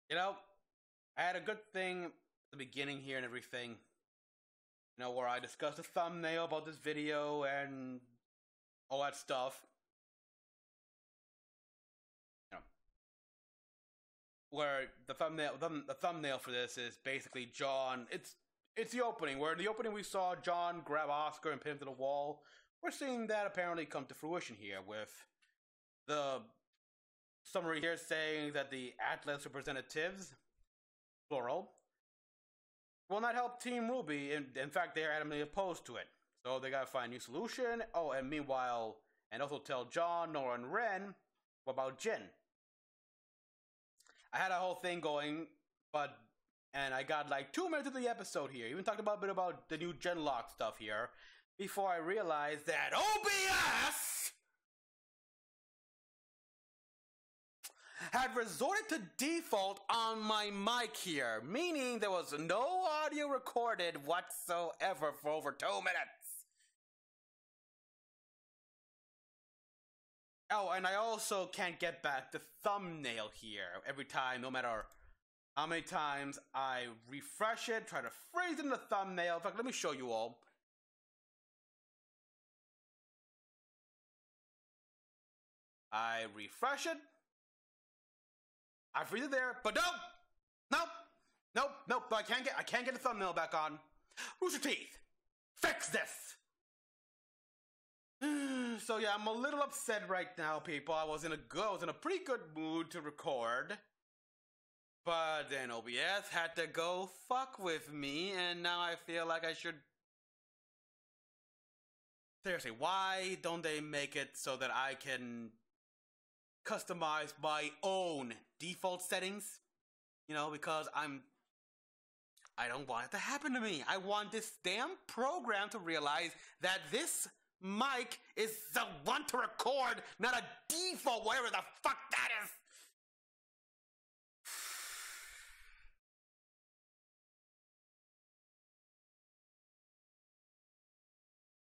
You know, I had a good thing at the beginning here and everything. You know, where I discussed the thumbnail about this video and all that stuff. You know, where the thumbnail for this is basically Jaune. It's the opening. Where in the opening we saw Jaune grab Oscar and pin him to the wall. We're seeing that apparently come to fruition here with the summary here saying that the Atlas representatives, plural, will not help Team RWBY. In fact, they are adamantly opposed to it. So they gotta find a new solution. Oh, and meanwhile, and also tell Jaune, Nora, and Ren about Djinn. I had a whole thing going, and I got like 2 minutes into the episode here. Even talked about a bit about the new Djinn lock stuff here before I realized that OBS had resorted to default on my mic here, meaning there was no audio recorded whatsoever for over 2 minutes. Oh, and I also can't get back the thumbnail here every time, no matter how many times I refresh it, try to freeze in the thumbnail. In fact, let me show you all. I refresh it. I freeze it there, but nope. I can't get the thumbnail back on. Rooster Teeth, fix this. So yeah, I'm a little upset right now, people. I was in a pretty good mood to record, but then OBS had to go fuck with me, and now I feel like I should. Seriously, why don't they make it so that I can customize my own default settings? You know, because I don't want it to happen to me. I want this damn program to realize that this mic is the one to record, not a default, whatever the fuck that is.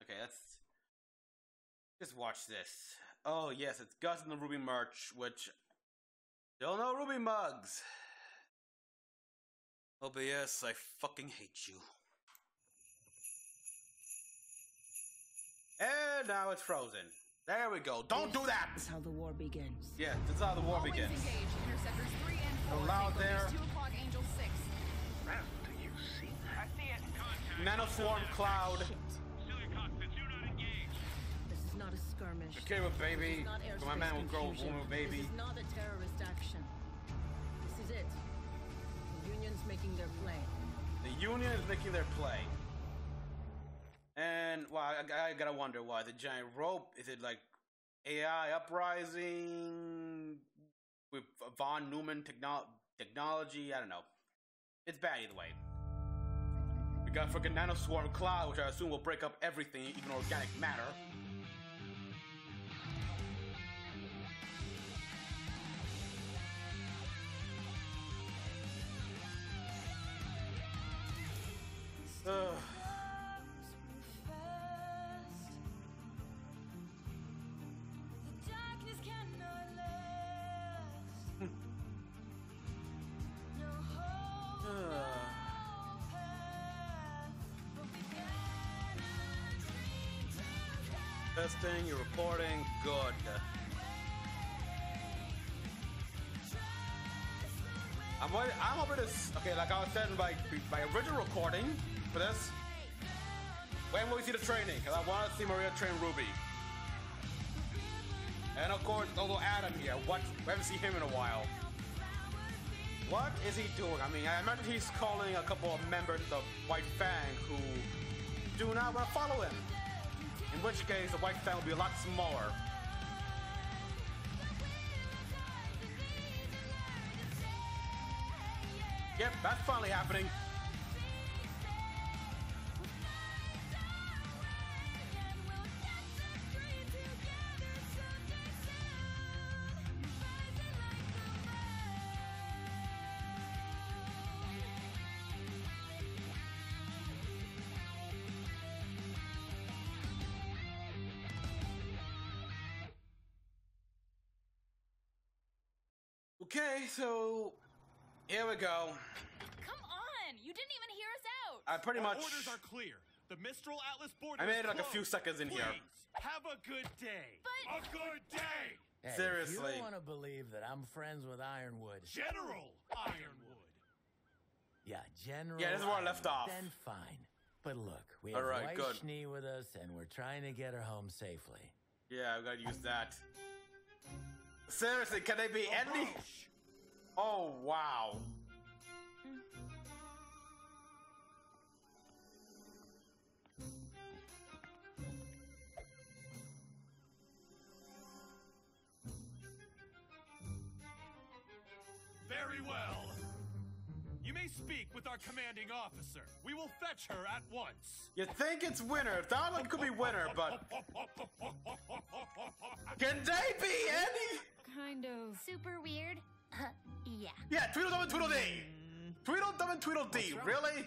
Okay, let's just watch this. Oh yes, it's Gus and the RWBY merch, which still no RWBY mugs. OBS, I fucking hate you. And now it's frozen. There we go. Don't do that! This is how the war begins. Yeah, this is how the war begins. Interceptors 3 and 4. So loud there. 2 o'clock, Angel 6. Do you see that? I see it. Nanoswarm cloud. Shit. This is not a skirmish. Okay with baby. This is not So my man will grow confusion. woman with baby. This is not a terrorist action. This is it. The Union's making their play. The Union is making their play. And, well, I gotta wonder why. The giant rope, is it like AI uprising with Von Neumann technology? I don't know. It's bad either way. We got freaking Nanoswarm Cloud, which I assume will break up everything, even organic matter. Ugh. Testing, you're recording, good. I'm hoping this. Okay, like I was saying, my original recording for this. When will we see the training? Because I want to see Maria train RWBY. And of course, although Adam here, we haven't seen him in a while. What is he doing? I mean, I imagine he's calling a couple of members of the White Fang who do not want to follow him. In which case, the White Fang will be a lot smaller. Yep, that's finally happening. Okay, so Here we go. Come on! You didn't even hear us out! I pretty Our much. orders are clear. The Mistral Atlas border I made is it like a few closed. seconds in here. Please, have a good day. But- A good day! Hey, Seriously. If you want to believe that I'm friends with Ironwood, General Ironwood. yeah, General. Yeah, this is where I left Ironwood, off. Then fine. But look, we All have right, White good. Schnee with us, and we're trying to get her home safely. Yeah, we gotta use that. Seriously, can they be any? Approach. Oh wow. Very well. You may speak with our commanding officer. We will fetch her at once. You think it's winter? That one could be winter, but can they be any? Kind of. Super weird. Yeah. Yeah, Tweedledum and Tweedledee. Tweedledum and Tweedledee. Really?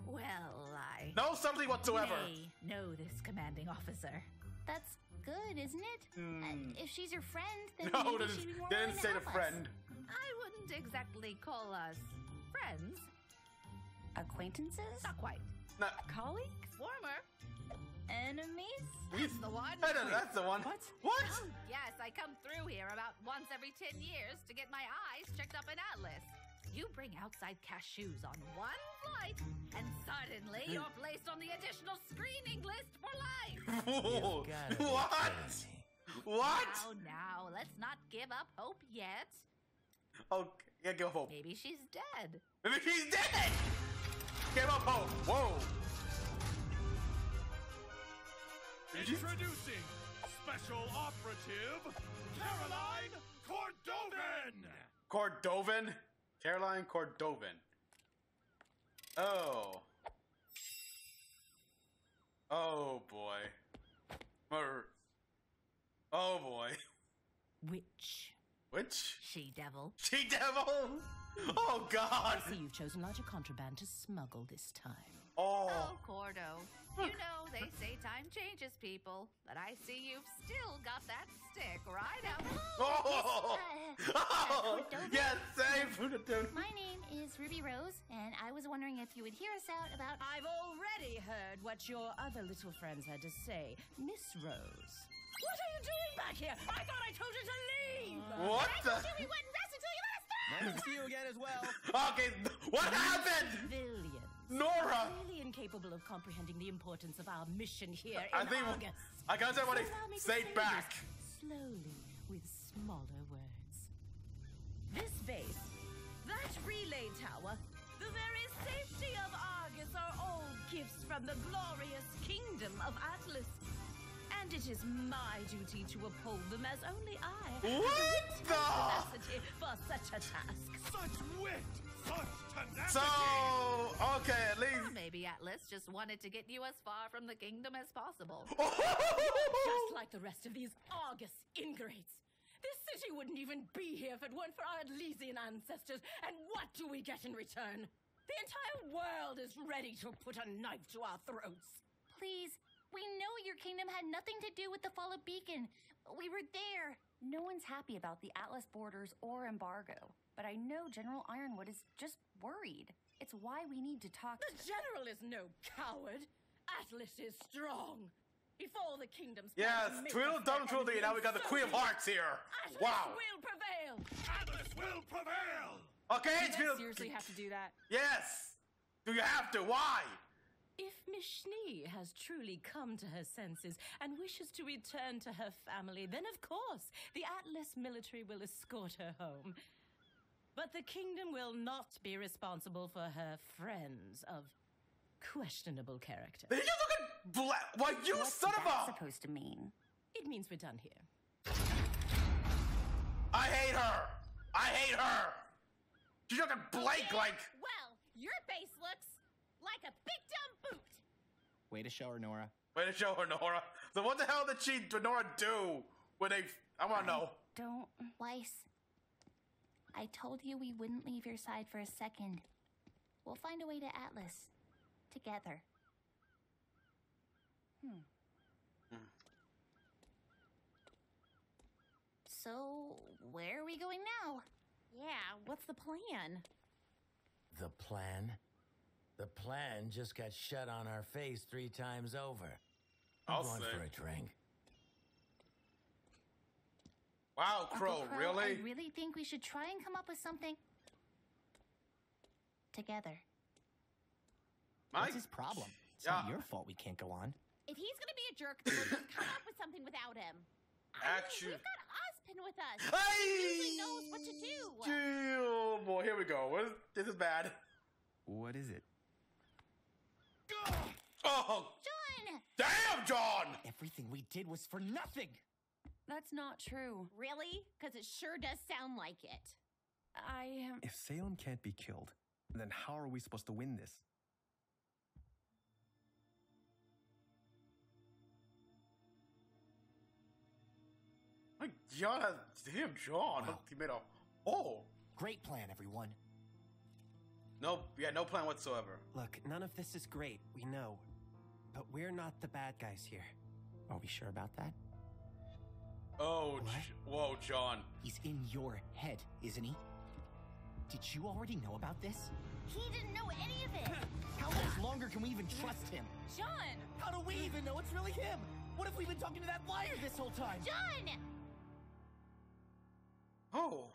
Well, I No subtlety whatsoever. may know this commanding officer. That's good, isn't it? If she's your friend, then No, maybe they she'd be more didn't willing to say the help us. friend. I wouldn't exactly call us friends. Acquaintances? Not quite. No, Colleagues? Former. Enemies? That's the one. that's the one. What? What? Oh, yes, I come through here about once every 10 years to get my eyes checked up in Atlas. You bring outside cashews on one flight, and suddenly you're placed on the additional screening list for life. Ooh, Gotta be what? kidding me. What? Now, let's not give up hope yet. Okay, yeah, give up hope. Maybe she's dead. Maybe she's dead. Give up hope. Whoa. Introducing Special Operative Caroline Cordovan. Cordovan? Caroline Cordovan. Oh. Oh boy. Oh boy. Witch. Which? She-devil. She-devil? Oh god. See, you've chosen larger contraband to smuggle this time. Oh. Oh, Cordo. You know, they say time changes people, but I see you've still got that stick right out. Oh. Oh. Cordovan? Yes, same. My name is Ruby Rose, and I was wondering if you would hear us out about. I've already heard what your other little friends had to say, Miss Rose. What are you doing back here? I thought I told you to leave! What the? We wouldn't rest until you let us stop! Nice to see you again as well. Okay, what happened? Civilians. Nora. Really incapable of comprehending the importance of our mission here in I think August. I gotta say what So allow me he to say say back. this slowly, with smaller words. This base, that relay tower, the very safety of Argus are all gifts from the glorious kingdom of Atlas. And it is my duty to uphold them as only I have What the the? capacity for such a task. Such wit, such tenacity. So, okay, at Or least. maybe Atlas just wanted to get you as far from the kingdom as possible. Just like the rest of these Argus ingrates. This city wouldn't even be here if it weren't for our Atlesian ancestors. And what do we get in return? The entire world is ready to put a knife to our throats. Please, we know your kingdom had nothing to do with the fall of Beacon. We were there. No one's happy about the Atlas borders or embargo. But I know General Ironwood is just worried. It's why we need to talk The general is no coward. Atlas is strong. Before the kingdom's Yes, plans make Tweedledum us their and Tweedledee. Now we got the enemies, Queen of so Hearts here. Atlas Wow. will prevail. Atlas will prevail. Okay, Did it's I Tweedledum. seriously have to do that? Yes. Do you have to? Why? If Miss Schnee has truly come to her senses and wishes to return to her family, then of course the Atlas military will escort her home. But the kingdom will not be responsible for her friends of questionable character. Did you just look at black? Why, you What's son of that a? supposed to mean? It means we're done here. I hate her. I hate her. She's looking blank like. Well, your base looks like a big dumb boot. Way to show her, Nora. Way to show her, Nora. So what the hell did Nora do when they? I want to know. Don't. Weiss, I told you we wouldn't leave your side for a second. We'll find a way to Atlas. Together. So, where are we going now? Yeah, what's the plan? The plan? The plan just got shut on our face 3 times over. I'm I'll going say. for a drink. Wow, Crow, Uncle Crow, really? I really think we should try and come up with something together. What's his problem? It's not your fault we can't go on. If he's gonna be a jerk, then we'll just come up with something without him. Actually, We've got Ozpin with us. Hey! He usually knows what to do. Oh boy, here we go. This is bad. What is it? Oh, Jaune! damn, John! Everything we did was for nothing! That's not true. Really? Because it sure does sound like it. I am. If Salem can't be killed, then how are we supposed to win this? My John has damn John. Wow. He made a Great plan, everyone. no plan whatsoever. Look, none of this is great, we know. But we're not the bad guys here. Are we sure about that? Oh, What? whoa, John. He's in your head, isn't he? Did you already know about this? He didn't know any of it. How much longer can we even trust him? Jaune! How do we even know it's really him? What if we've been talking to that liar this whole time? Jaune! Oh.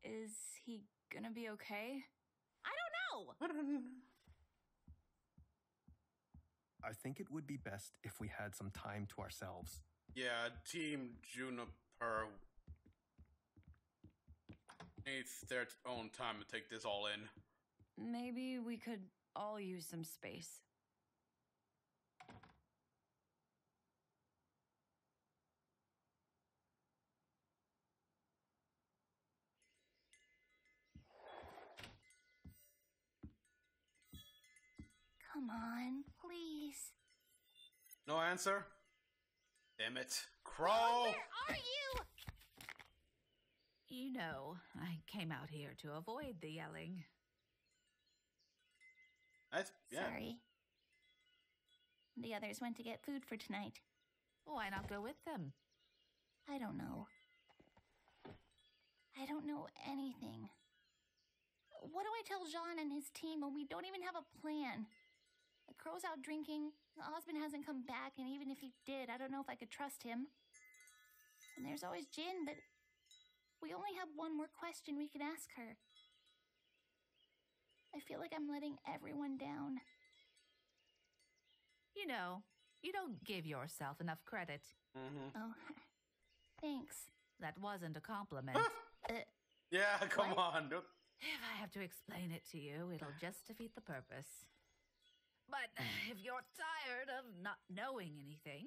Is he gonna be okay? I don't know! I think it would be best if we had some time to ourselves. Yeah, Team Juniper needs their own time to take this all in. Maybe we could all use some space. Come on, please. No answer? Damn it. Crow! Where are you? You know, I came out here to avoid the yelling. Yeah. Sorry. The others went to get food for tonight. Why not go with them? I don't know. I don't know anything. What do I tell Jaune and his team when we don't even have a plan? The Crow's out drinking, the husband hasn't come back, and even if he did, I don't know if I could trust him. And there's always Djinn, but we only have one more question we can ask her. I feel like I'm letting everyone down. You know, you don't give yourself enough credit. Oh, thanks. That wasn't a compliment. Yeah, come What? on. If I have to explain it to you, it'll just defeat the purpose. But if you're tired of not knowing anything,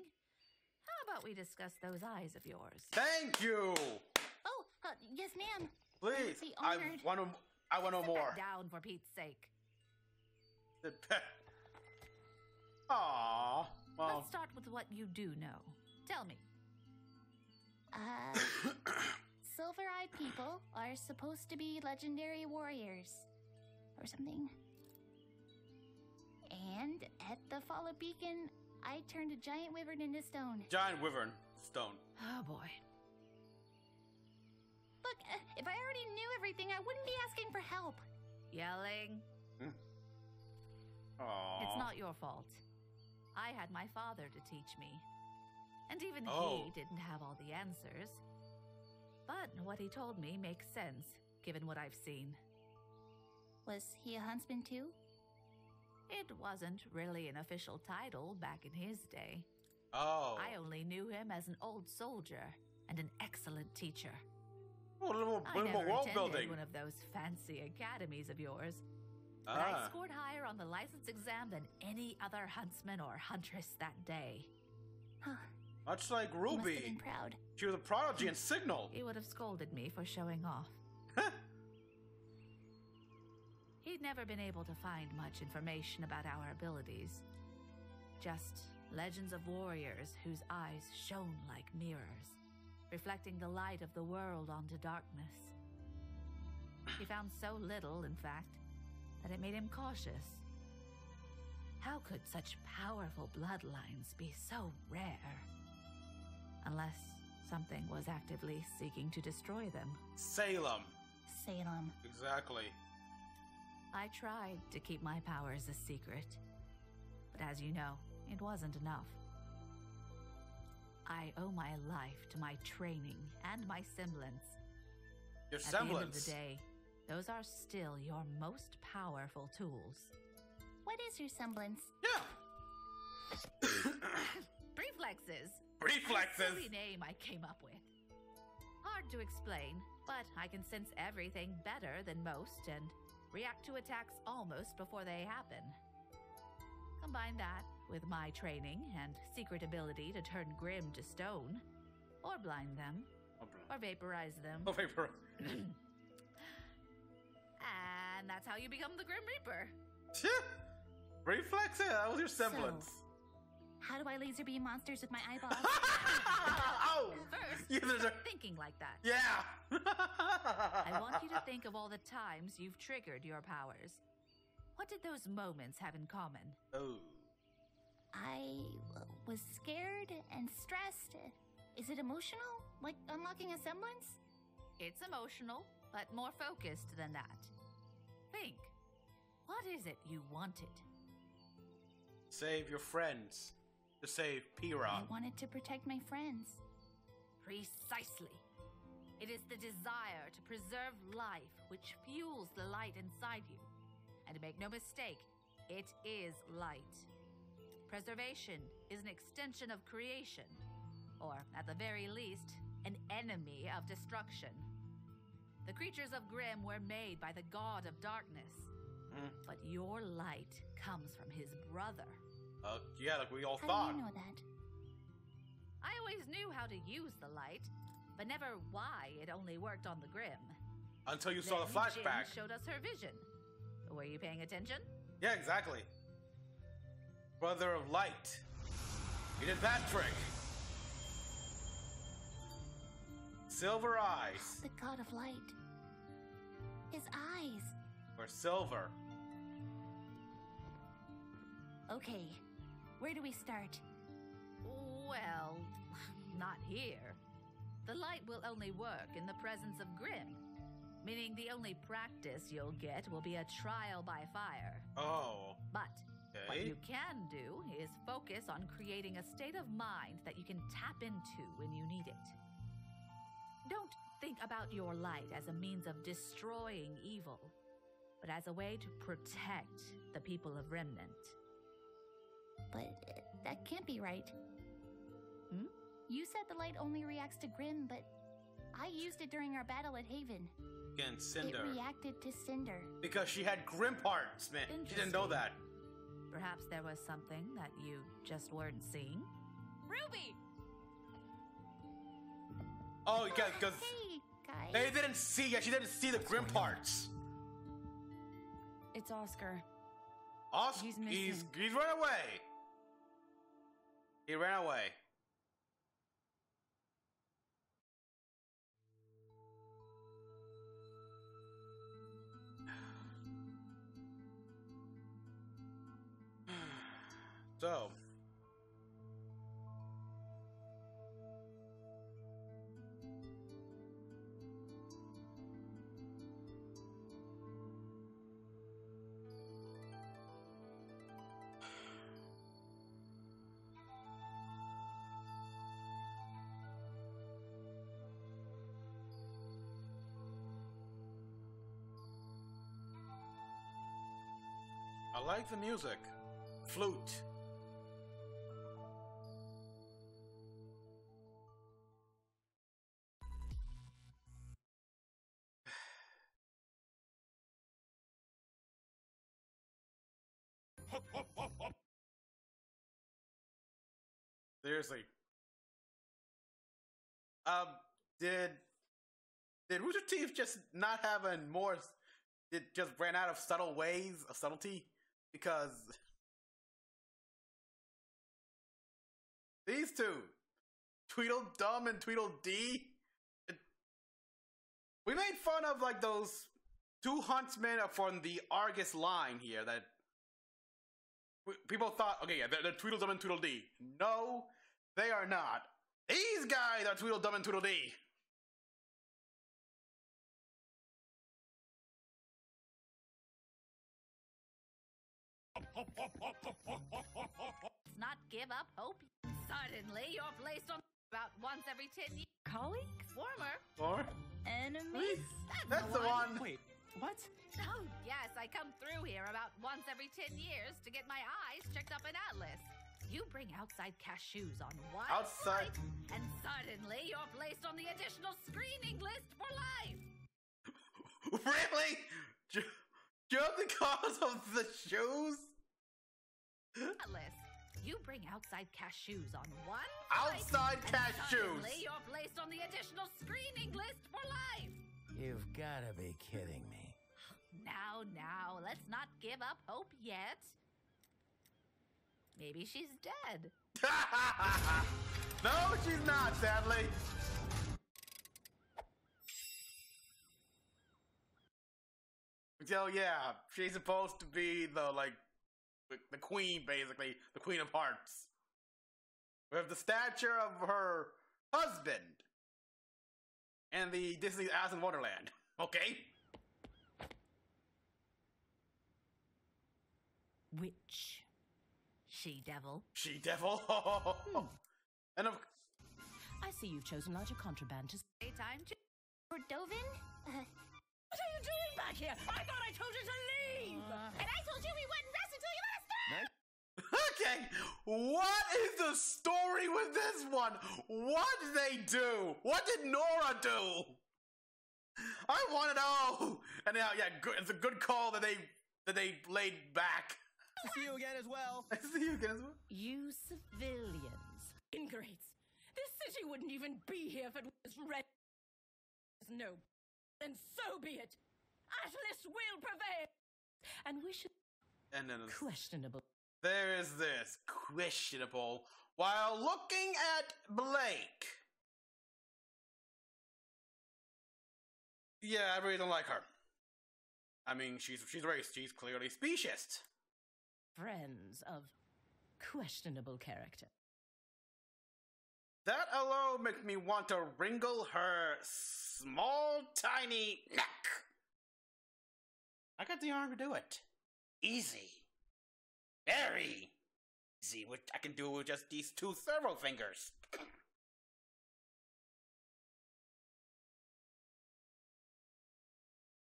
how about we discuss those eyes of yours? Thank you! Oh, yes, ma'am. Please, Be I honored. want to know Sit more. back down for Pete's sake. Aww. Well, Let's start with what you do know. Tell me. Silver-eyed people are supposed to be legendary warriors. Or something. And at the Fall of Beacon, I turned a giant wyvern into stone. giant wyvern stone. Oh boy. Look, if I already knew everything, I wouldn't be asking for help. Yelling. Aww. It's not your fault. I had my father to teach me. And even Oh. he didn't have all the answers. But what he told me makes sense, given what I've seen. Was he a huntsman too? It wasn't really an official title back in his day. Oh. I only knew him as an old soldier and an excellent teacher. Oh, a little I more never world attended building. one of those fancy academies of yours. But I scored higher on the license exam than any other huntsman or huntress that day. Much like He must have Ruby. been proud. She was a prodigy in Signal. He would have scolded me for showing off. He'd never been able to find much information about our abilities. Just legends of warriors whose eyes shone like mirrors. reflecting the light of the world onto darkness. He found so little, in fact, that it made him cautious. How could such powerful bloodlines be so rare? Unless something was actively seeking to destroy them. Salem. Salem. Exactly. I tried to keep my powers a secret, but as you know, it wasn't enough. I owe my life to my training and my semblance. Your At semblance? the end of the day, those are still your most powerful tools. What is your semblance? Yeah. Reflexes. Reflexes. Silly name I came up with. Hard to explain, but I can sense everything better than most and react to attacks almost before they happen. Combine that with my training and secret ability to turn Grim to stone, or blind them, or vaporize them. Oh, vapor. And that's how you become the Grim Reaper. Reflex? Yeah, that was your semblance. So, how do I laser beam monsters with my eyeballs? Oh! First, Yeah, there's a... stop thinking like that. Yeah! I want you to think of all the times you've triggered your powers. What did those moments have in common? Oh. I was scared and stressed. Is it emotional? Like unlocking a semblance? It's emotional, but more focused than that. Think. What is it you wanted? Save your friends. To save Pyrrha. I wanted to protect my friends. Precisely. It is the desire to preserve life which fuels the light inside you. And make no mistake, it is light. Preservation is an extension of creation, or at the very least, an enemy of destruction. The creatures of Grimm were made by the god of darkness, but your light comes from his brother. Yeah, like we all How thought. do you know that? I always knew how to use the light, but never why it only worked on the Grimm. Until you saw the Then flashback. Djinn showed us her vision. Were you paying attention? Yeah, exactly. Brother of Light. He did that trick. Silver eyes. The god of light. His eyes. Or silver. Okay, where do we start? Well, not here. The light will only work in the presence of Grimm, meaning the only practice you'll get will be a trial by fire. Oh. But what Okay. you can do is focus on creating a state of mind that you can tap into when you need it. Don't think about your light as a means of destroying evil, but as a way to protect the people of Remnant. But that can't be right. Hmm? You said the light only reacts to Grim, but I used it during our battle at Haven. Against Cinder. It reacted to Cinder. Because she had Grim parts, man. She didn't know that. Perhaps there was something that you just weren't seeing? Ruby! Oh, yeah, because Hey, guys. they didn't see. Yeah, she didn't see the Grim parts. It's Oscar. Oscar, He's missing. he's run away. He ran away. So. I like the music. Flute. Seriously. Did Rooster Teeth just not having more? It just ran out of subtle ways of subtlety? Because these two, Tweedledum and Tweedledee. We made fun of like those two huntsmen from the Argus line here that people thought, okay, yeah, they're Tweedledum and Tweedledee. No, they are not. These guys are Tweedledum and Tweedledee. Not give up hope. Suddenly, you're placed on about once every 10 years. Colleagues? Warmer. Or Enemies? that's the one. Wait, what? Oh, yes, I come through here about once every 10 years to get my eyes checked up in Atlas. You bring outside cashews on one Outside? flight, and suddenly you're placed on the additional screening list for life. Really? Just because of the shoes? Atlas, you bring outside cashews on one flight, Outside and cashews. suddenly you're placed on the additional screening list for life. You've gotta be kidding me. Now, let's not give up hope yet. Maybe she's dead. No, she's not, sadly. So yeah, she's supposed to be the queen, basically, the Queen of Hearts. With the stature of her husband and the Disney Alice in Wonderland. Okay? Witch. She-devil. She-devil? And I see you've chosen larger contraband to... Daytime to... Dovin? What are you doing back here? I thought I told you to leave! And I told you we wouldn't rest until you let us stop! okay, what is the story with this one? What did they do? What did Nora do? I want to know. And now, yeah, good. It's a good call that they laid back. See you again as well. I see you again as well. You civilians. Ingrates. This city wouldn't even be here if it was red. No. Then so be it. Atlas will prevail. And we should... And then questionable. There is this questionable while looking at Blake. Yeah, I really don't like her. I mean, she's clearly speciesist. Friends of questionable character. That alone makes me want to wrinkle her small, tiny neck. I got the arm to do it. Easy. Very easy, which I can do with just these two servo fingers.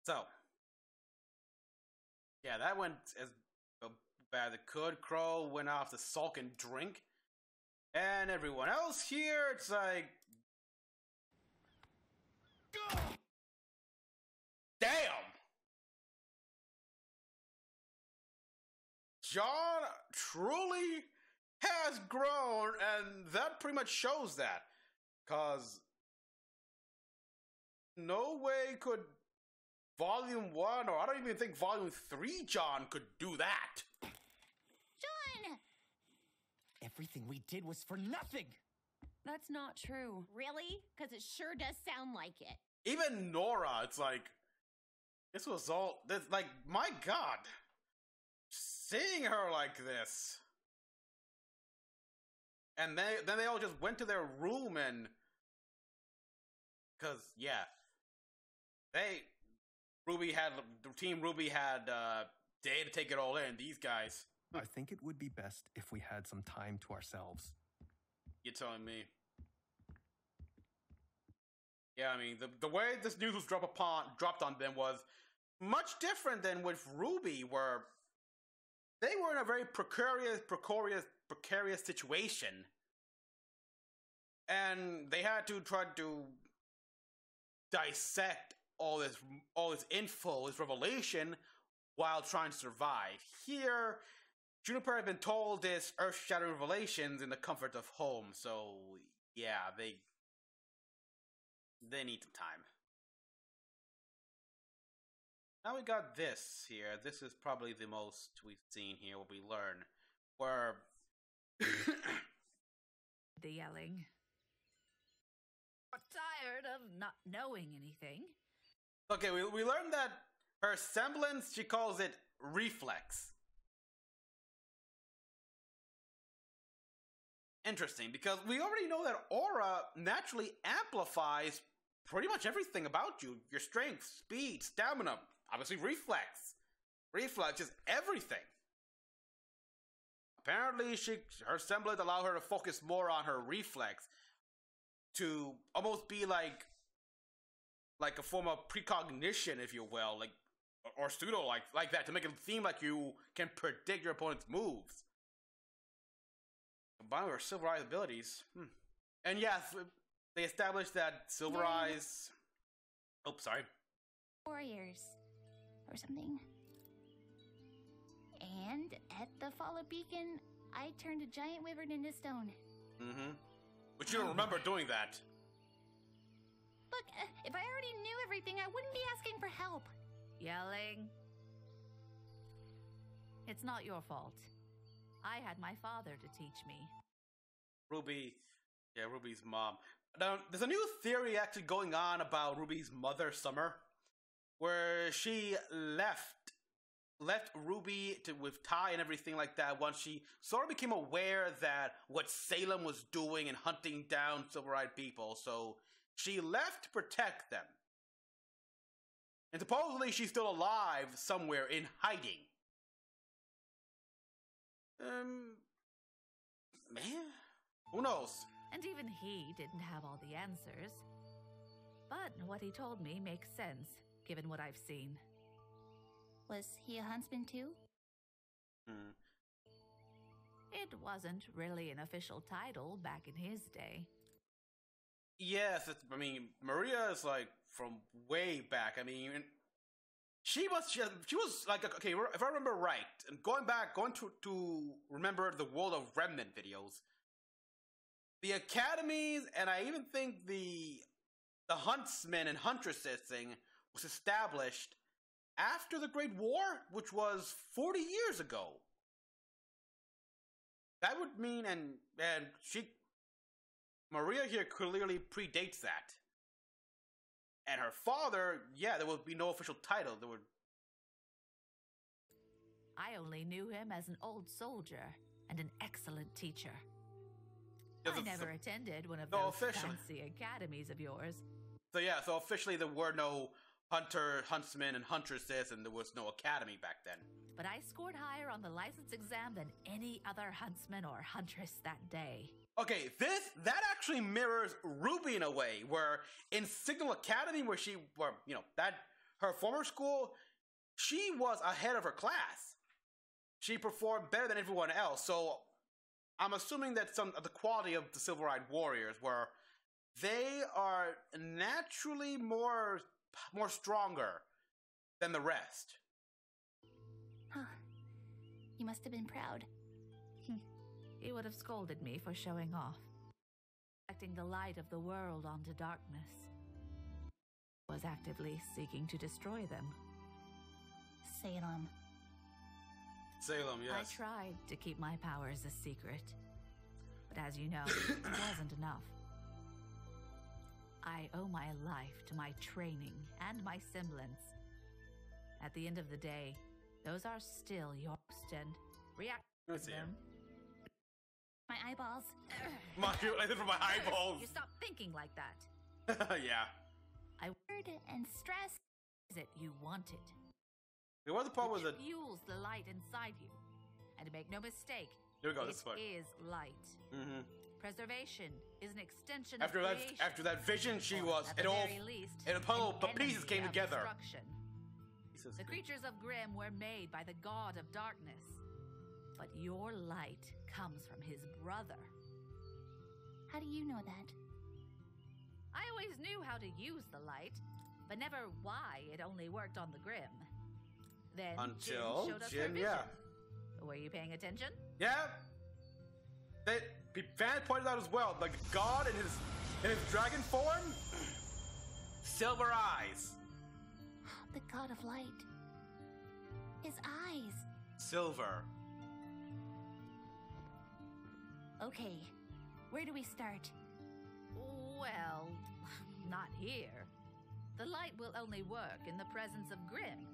So, yeah, that went as bad as it could. Crow went off to sulk and drink. And everyone else here, it's like... Damn! Jaune truly has grown, and that pretty much shows that. Cause no way could Volume 1, or I don't even think Volume 3 Jaune could do that. Jaune! Everything we did was for nothing! That's not true. Really? Because it sure does sound like it. Even Nora, it's like, this was all, this, like, my god. Seeing her like this. And then they all just went to their room and, cause, yeah. Team RWBY had, day to take it all in, these guys. I think it would be best if we had some time to ourselves. You're telling me. Yeah, I mean, the way this news was dropped on them was much different than with RWBY, where they were in a very precarious situation. And they had to try to dissect all this info, this revelation, while trying to survive. Here, Juniper had been told this earth-shattering revelations in the comfort of home, so yeah, they need some time. Now we got this here. This is probably the most we've seen here, what we learn. Where... The yelling. tired of not knowing anything. Okay, we learned that her semblance, she calls it reflex. Interesting, because we already know that aura naturally amplifies pretty much everything about you. Your strength, speed, stamina, obviously reflex. Reflex is everything. Apparently, her semblance allowed her to focus more on her reflex to almost be like a form of precognition, if you will, like or pseudo like that, to make it seem like you can predict your opponent's moves. Combined with her Silver Eyes abilities. And yes, they established that Silver Eyes... Oh, sorry. Warriors. Or something. And at the Fall of Beacon, I turned a giant wyvern into stone. But you don't remember doing that. Look, if I already knew everything, I wouldn't be asking for help. Yelling. It's not your fault. I had my father to teach me. RWBY. Yeah, RWBY's mom. Now, there's a new theory actually going on about RWBY's mother, Summer, where she left RWBY with Ty and everything like that once she sort of became aware that what Salem was doing and hunting down Silver-Eyed people, so she left to protect them. And supposedly she's still alive somewhere in hiding. Man, who knows? And even he didn't have all the answers. But what he told me makes sense, given what I've seen. Was he a huntsman too? It wasn't really an official title back in his day. Yes, I mean, Maria is like from way back. I mean, she was like, okay, if I remember right, and going to remember the World of Remnant videos, the academies, and I even think the huntsmen and huntresses thing was established after the Great War, which was 40 years ago. That would mean, and Maria here clearly predates that. And her father, yeah, there would be no official title. I only knew him as an old soldier and an excellent teacher. I never attended one of those fancy academies of yours. So yeah, so officially there were no huntsmen, and huntresses, and there was no academy back then. But I scored higher on the license exam than any other huntsman or huntress that day. Okay, that actually mirrors RWBY in a way, where in Signal Academy, her former school, she was ahead of her class. She performed better than everyone else, so I'm assuming that some of the quality of the Silver-Eyed Warriors, where they are naturally more stronger than the rest. Huh. You must have been proud. He would have scolded me for showing off, reflecting the light of the world onto darkness. Was actively seeking to destroy them. Salem, yes. I tried to keep my powers a secret, but as you know, it wasn't enough. I owe my life to my training and my semblance. At the end of the day, those are still yours, and react to them. My eyeballs. I did for my eyeballs. You stop thinking like that. Yeah. I word and stress. Is it you wanted? There was a part where fuels the light inside you, and make no mistake, here we go. This part is light. Preservation is an extension after of that. After that vision, she was. At the very least, the pieces came together. The creatures of Grimm were made by the god of darkness, but your light comes from his brother. How do you know that? I always knew how to use the light, but never why it only worked on the Grimm. Then until Djinn showed us her Djinn, vision. yeah. Were you paying attention? Yeah. Fan pointed out as well, like God in his dragon form, silver eyes. The god of light. His eyes. Silver. Okay, where do we start? Well, Not here. The light will only work in the presence of Grimm.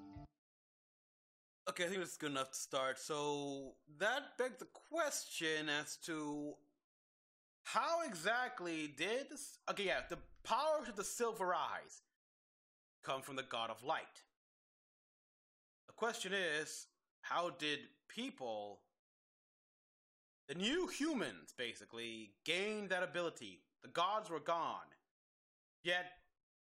Okay, I think that's good enough to start. So that begs the question as to how exactly did the powers of the Silver Eyes come from the God of Light. The question is, how did people, the new humans, basically, gain that ability? The gods were gone. Yet,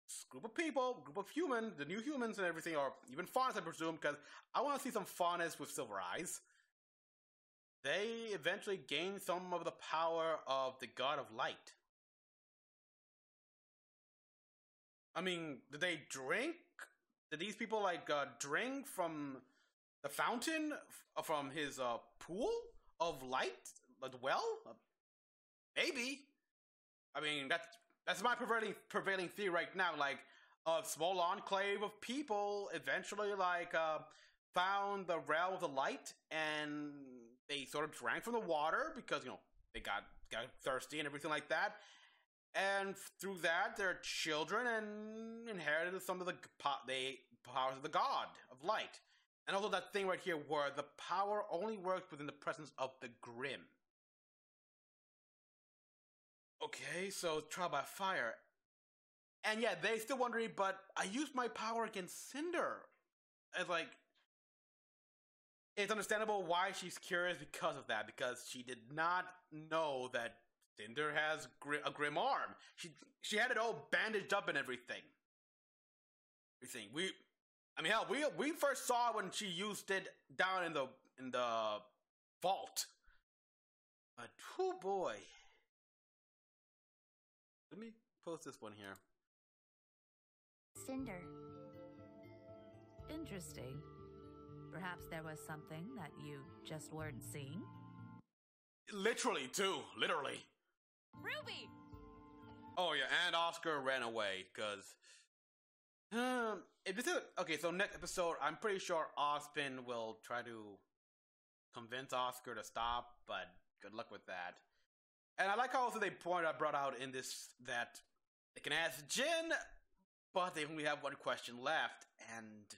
this group of people, group of humans, the new humans and everything, or even fauns, I presume, because I want to see some faunas with silver eyes. They eventually gained some of the power of the God of Light. I mean, did they drink? Did these people, drink from the fountain, from his pool of light, the well? Maybe. I mean, that's my prevailing theory right now. Like, a small enclave of people eventually, found the realm of the light, and they sort of drank from the water because, they got thirsty and everything like that. And through that, their children inherited some of the powers of the God of Light. And also that thing right here where the power only works within the presence of the Grimm. Okay, so trial by fire. And yeah, they still wondering, but I used my power against Cinder. It's it's understandable why she's curious because of that, because she did not know that Cinder has a Grimm arm. She had it all bandaged up and everything. We first saw when she used it down in the vault. But oh boy. Let me post this one here. Cinder. Interesting. Perhaps there was something that you just weren't seeing? Literally, too. Literally. Ruby! Oh, yeah, and Oscar ran away, because... so next episode, I'm pretty sure Ozpin will try to convince Oscar to stop, but good luck with that. And I like how also they brought out in this that they can ask Djinn, but they only have one question left, and...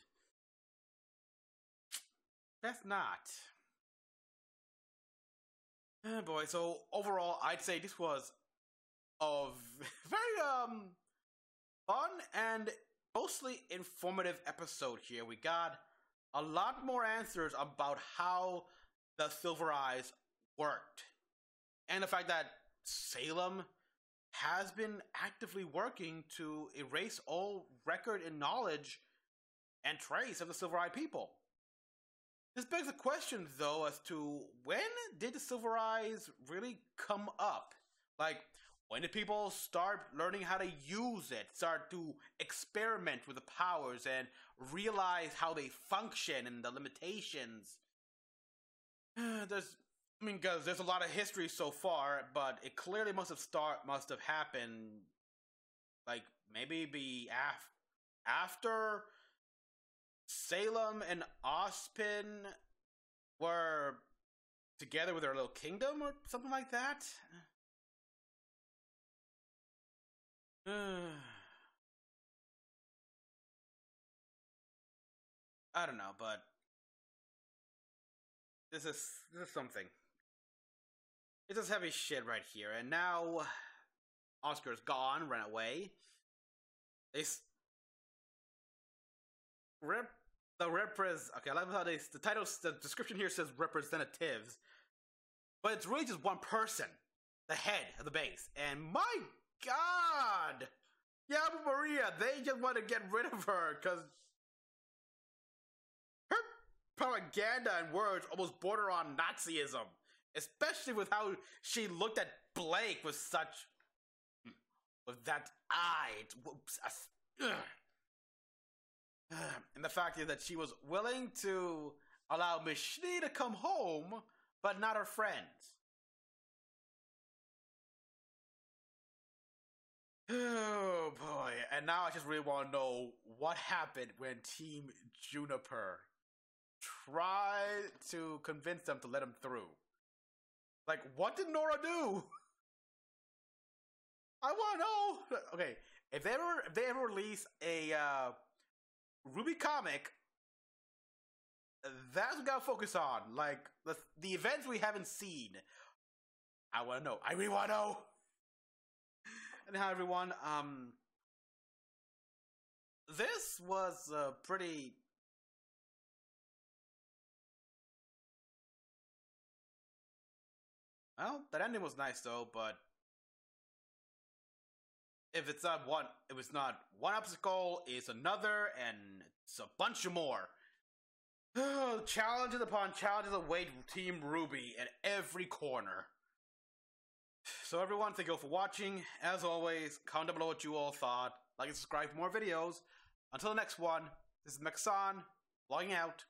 that's not. Oh boy, so overall, I'd say this was a very, fun and mostly informative episode here. We got a lot more answers about how the Silver Eyes worked. And the fact that Salem has been actively working to erase all record and knowledge and trace of the Silver Eye people. This begs the question, though, as to when did the Silver Eyes really come up? When did people start learning how to use it, start to experiment with the powers, and realize how they function and the limitations? Because there's a lot of history so far, but it clearly must have happened, maybe after Salem and Ozpin were together with their little kingdom or something like that. I don't know, but this is something. It's this heavy shit right here, and now Oscar's gone, ran away. Okay, I like how the description here says representatives, but it's really just one person, the head of the base, and my god! Yeah, Maria, they just want to get rid of her, because her propaganda and words almost border on Nazism, especially with how she looked at Blake with that eye. And the fact is that she was willing to allow Miss Schnee to come home, but not her friends. Oh boy, and now I just really want to know what happened when Team Juniper tried to convince them to let him through. What did Nora do? I want to know. Okay, if they ever release a RWBY comic, that's what we gotta focus on. Like the events we haven't seen. I want to know. I really want to know. And hi everyone. This was pretty. Well, that ending was nice though, but if it's not one obstacle, it's another, and it's a bunch of more. Challenges upon challenges await Team RWBY at every corner. So everyone, thank you all for watching. As always, comment down below what you all thought. Like and subscribe for more videos. Until the next one, this is Mecha-san, logging out.